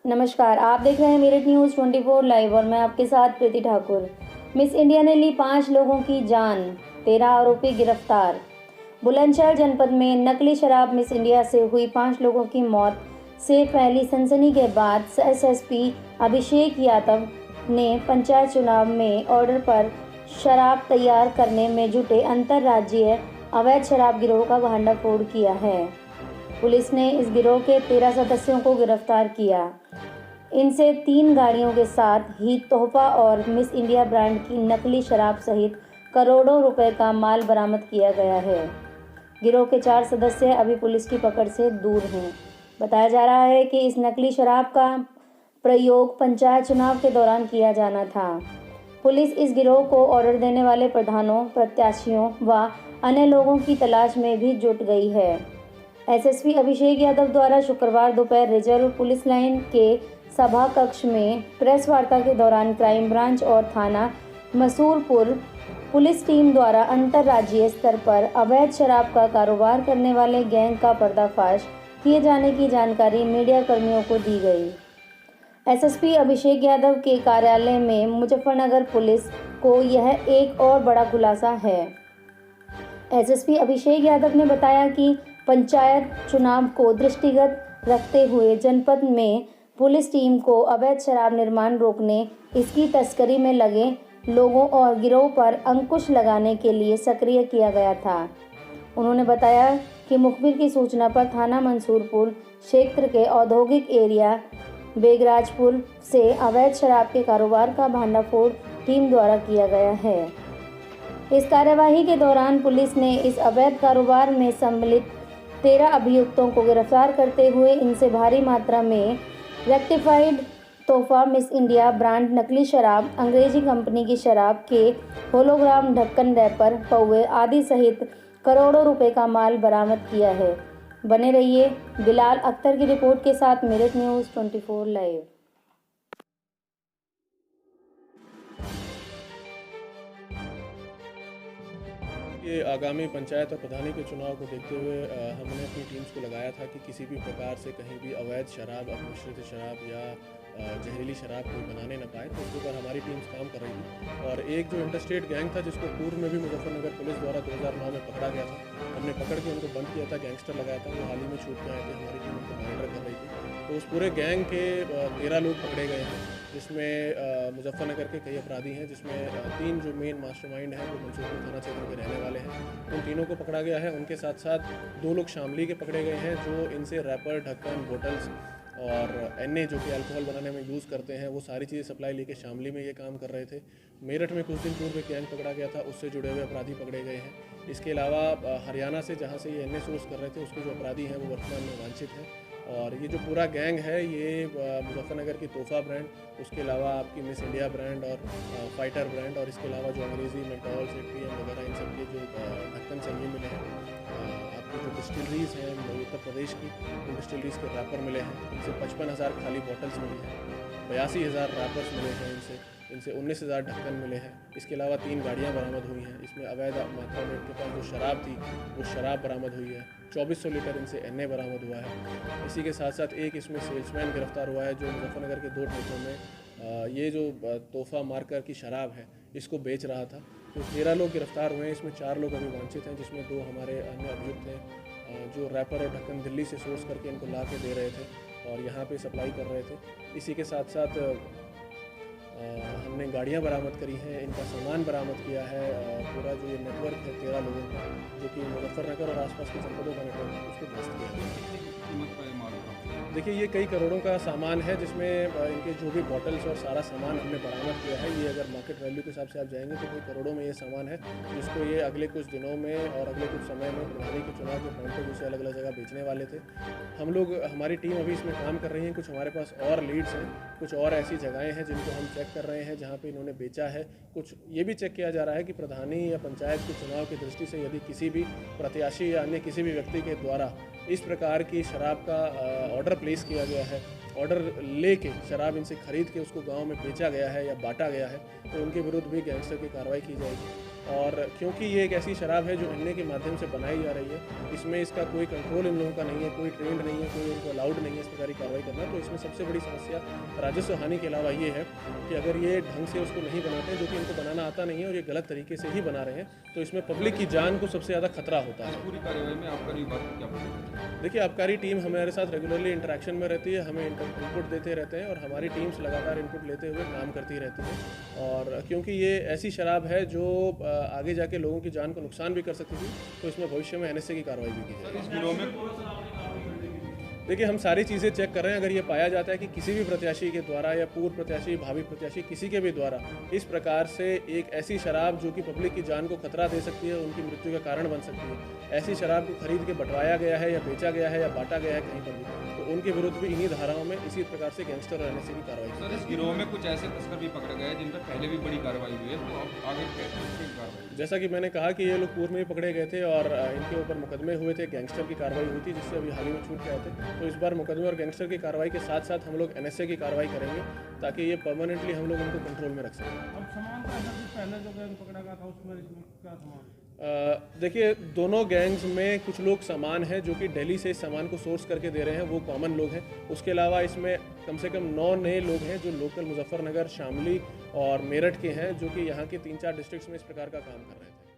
नमस्कार, आप देख रहे हैं मेरठ न्यूज़ 24 लाइव और मैं आपके साथ प्रीति ठाकुर। मिस इंडिया ने ली 5 लोगों की जान, 13 आरोपी गिरफ्तार। बुलंदशहर जनपद में नकली शराब मिस इंडिया से हुई 5 लोगों की मौत से फैली सनसनी के बाद एसएसपी अभिषेक यादव ने पंचायत चुनाव में ऑर्डर पर शराब तैयार करने में जुटे अंतर्राज्यीय अवैध शराब गिरोह का भंडाफोड़ किया है। पुलिस ने इस गिरोह के 13 सदस्यों को गिरफ्तार किया। इनसे 3 गाड़ियों के साथ ही तोहफा और मिस इंडिया ब्रांड की नकली शराब सहित करोड़ों रुपए का माल बरामद किया गया है। गिरोह के 4 सदस्य अभी पुलिस की पकड़ से दूर हैं। बताया जा रहा है कि इस नकली शराब का प्रयोग पंचायत चुनाव के दौरान किया जाना था। पुलिस इस गिरोह को ऑर्डर देने वाले प्रधानों, प्रत्याशियों व अन्य लोगों की तलाश में भी जुट गई है। एसएसपी अभिषेक यादव द्वारा शुक्रवार दोपहर रिजर्व पुलिस लाइन के सभा कक्ष में प्रेस वार्ता के दौरान क्राइम ब्रांच और थाना मसूरपुर पुलिस टीम द्वारा अंतर्राज्यीय स्तर पर अवैध शराब का कारोबार करने वाले गैंग का पर्दाफाश किए जाने की जानकारी मीडिया कर्मियों को दी गई। एसएसपी अभिषेक यादव के कार्यालय में मुजफ्फरनगर पुलिस को यह एक और बड़ा खुलासा है। एसएसपी अभिषेक यादव ने बताया कि पंचायत चुनाव को दृष्टिगत रखते हुए जनपद में पुलिस टीम को अवैध शराब निर्माण रोकने, इसकी तस्करी में लगे लोगों और गिरोह पर अंकुश लगाने के लिए सक्रिय किया गया था। उन्होंने बताया कि मुखबिर की सूचना पर थाना मंसूरपुर क्षेत्र के औद्योगिक एरिया बेगराजपुर से अवैध शराब के कारोबार का भंडाफोड़ टीम द्वारा किया गया है। इस कार्यवाही के दौरान पुलिस ने इस अवैध कारोबार में सम्मिलित 13 अभियुक्तों को गिरफ्तार करते हुए इनसे भारी मात्रा में रेक्टिफाइड तोहफा मिस इंडिया ब्रांड नकली शराब, अंग्रेजी कंपनी की शराब के होलोग्राम ढक्कन, रैपर, पौवे आदि सहित करोड़ों रुपए का माल बरामद किया है। बने रहिए बिलाल अख्तर की रिपोर्ट के साथ मेरठ न्यूज़ 24 लाइव। ये आगामी पंचायत और प्रधानी के चुनाव को देखते हुए हमने अपनी टीम्स को लगाया था कि किसी भी प्रकार से कहीं भी अवैध शराब, अपमिश्रित शराब या जहरीली शराब कोई बनाने न पाए, तो उसके ऊपर हमारी टीम्स काम कर रही थी। और एक जो इंटरस्टेट गैंग था जिसको पूर्व में भी मुजफ्फरनगर पुलिस द्वारा 2009 में पकड़ा गया था, हमने पकड़ के उनको बंद किया था, गैंगस्टर लगाया था, वो हाल ही में छूट के आए थे, हमारी टीम उनको मॉनिटर कर रही थी। तो उस पूरे गैंग के 13 लोग पकड़े गए हैं, जिसमें मुजफ्फरनगर के कई अपराधी हैं, जिसमें 3 जो मेन मास्टरमाइंड हैं वो मंसूरपुर थाना क्षेत्र के रहने वाले हैं, उन तीनों को पकड़ा गया है। उनके साथ साथ 2 लोग शामली के पकड़े गए हैं जो इनसे रैपर, ढक्कन, बोटल्स और एनए जो कि अल्कोहल बनाने में यूज़ करते हैं, वो सारी चीज़ें सप्लाई लेके शामली में ये काम कर रहे थे। मेरठ में कुछ दिन पूर्व एक गैंग पकड़ा गया था, उससे जुड़े हुए अपराधी पकड़े गए हैं। इसके अलावा हरियाणा से जहाँ से ये एनए सोर्स कर रहे थे, उसके जो अपराधी हैं वो वर्तमान में वांछित हैं। और ये जो पूरा गैंग है ये मुजफ्फरनगर की तोहफा ब्रांड, उसके अलावा आपकी मिस इंडिया ब्रांड और फाइटर ब्रांड, और इसके अलावा जो अंग्रेज़ी मेंटोल, सेट्रियम वगैरह इन सब के जो ढक्कन से ये मिले हैं, आपकी जो डिस्टिलरीज़ हैं उत्तर प्रदेश की, उन डिस्टिलरीज़ के रैपर मिले हैं। इनसे 55,000 खाली बॉटल्स मिली हैं, 82,000 रैपर्स मिले हैं, इनसे 19,000 ढक्कन मिले हैं। इसके अलावा 3 गाड़ियाँ बरामद हुई हैं, इसमें अवैध मात्रा में इनके पास जो शराब थी वो शराब बरामद हुई है। 2400 लीटर इनसे एनए बरामद हुआ है। इसी के साथ साथ एक इसमें सेल्समैन गिरफ्तार हुआ है जो मुजफ्फरनगर के 2 ठेकों में ये जो तोहफा मार्कर की शराब है इसको बेच रहा था। तो 13 लोग गिरफ्तार हुए हैं, इसमें 4 लोग अभी वांछित हैं, जिसमें 2 हमारे अन्य अभियुक्त हैं जो रैपर और ढक्कन दिल्ली से सोर्स करके इनको ला के दे रहे थे और यहाँ पे सप्लाई कर रहे थे। इसी के साथ साथ हमने गाड़ियाँ बरामद करी हैं, इनका सामान बरामद किया है। पूरा जो ये नेटवर्क है 13 लोगों का, जो कि मुजफ्फरनगर और आसपास के जनपदों का नेटवर्क है, उसको ध्वस्त किया है। देखिए ये कई करोड़ों का सामान है, जिसमें इनके जो भी बॉटल्स और सारा सामान हमने बरामद किया है, ये अगर मार्केट वैल्यू के हिसाब से आप जाएंगे तो कई करोड़ों में ये सामान है, जिसको ये अगले कुछ दिनों में और अगले कुछ समय में प्रधानी के चुनाव के पॉइंट ऑफ व्यू से अलग अलग जगह बेचने वाले थे। हम लोग, हमारी टीम अभी इसमें काम कर रही है, कुछ हमारे पास और लीड्स हैं, कुछ और ऐसी जगहें हैं जिनको हम चेक कर रहे हैं जहाँ पे इन्होंने बेचा है। कुछ ये भी चेक किया जा रहा है कि प्रधानी या पंचायत के चुनाव की दृष्टि से यदि किसी भी प्रत्याशी या अन्य किसी भी व्यक्ति के द्वारा इस प्रकार की शराब का ऑर्डर प्लेस किया गया है, ऑर्डर लेके शराब इनसे खरीद के उसको गांव में बेचा गया है या बांटा गया है, तो उनके विरुद्ध भी गैंगस्टर की कार्रवाई की जाएगी। और क्योंकि ये एक ऐसी शराब है जो एनए के माध्यम से बनाई जा रही है, इसमें इसका कोई कंट्रोल इन लोगों का नहीं है, कोई ट्रेंड नहीं है, कोई उनको अलाउड नहीं है इस प्रकार की कार्रवाई करना। तो इसमें सबसे बड़ी समस्या राजस्व हानि के अलावा ये है कि अगर ये ढंग से उसको नहीं बनाते हैं, जो कि इनको बनाना आता नहीं है और ये गलत तरीके से ही बना रहे हैं, तो इसमें पब्लिक की जान को सबसे ज़्यादा खतरा होता है। पूरी कार्रवाई में आबकारी विभाग को क्या भूमिका है? देखिए, आबकारी टीम हमारे साथ रेगुलरली इंटरेक्शन में रहती है, हमें इनपुट देते रहते हैं और हमारी टीम्स लगातार इनपुट लेते हुए काम करती रहती है। और क्योंकि ये ऐसी शराब है जो आगे जाके लोगों की जान को नुकसान भी कर सकती थी, तो इसमें भविष्य में एनएसए की कार्रवाई भी की जाएगी। इस गिरोह में देखिए, हम सारी चीज़ें चेक कर रहे हैं। अगर ये पाया जाता है कि किसी भी प्रत्याशी के द्वारा या पूर्व प्रत्याशी, भावी प्रत्याशी, किसी के भी द्वारा इस प्रकार से एक ऐसी शराब जो कि पब्लिक की जान को खतरा दे सकती है, उनकी मृत्यु का कारण बन सकती है, ऐसी शराब को खरीद के बंटवाया गया है या बेचा गया है या बांटा गया है कहीं पर भी, तो उनके विरुद्ध भी इन्हीं धाराओं में इसी प्रकार से गैंगस्टर और एनएसए की कार्रवाई की सर, इस गिरोह में कुछ ऐसे तस्कर भी पकड़े गए जिन पर पहले भी बड़ी कार्रवाई हुई है, तो अब आगे कैसे कार्रवाई? जैसा कि मैंने कहा कि ये लोग पूर्व में ही पकड़े गए थे और इनके ऊपर मुकदमे हुए थे, गैंगस्टर की कार्रवाई हुई थी जिससे अभी हाल ही में छूट के आए थे। तो इस बार मुकदमे और गैंगस्टर की कार्रवाई के साथ साथ हम लोग एनएसए की कार्रवाई करेंगे ताकि ये परमानेंटली हम लोग इनको कंट्रोल में रख सकें। अब सामान का ऐसा कुछ पहले जो गैंग पकड़ा गया था उसमें इसमें क्या सामान? देखिए, दोनों गैंग्स में कुछ लोग सामान हैं जो कि दिल्ली से इस सामान को सोर्स करके दे रहे हैं, वो कॉमन लोग हैं। उसके अलावा इसमें कम से कम 9 नए लोग हैं जो लोकल मुजफ्फरनगर, शामली और मेरठ के हैं, जो कि यहाँ के 3-4 डिस्ट्रिक्ट्स में इस प्रकार का काम कर रहे थे।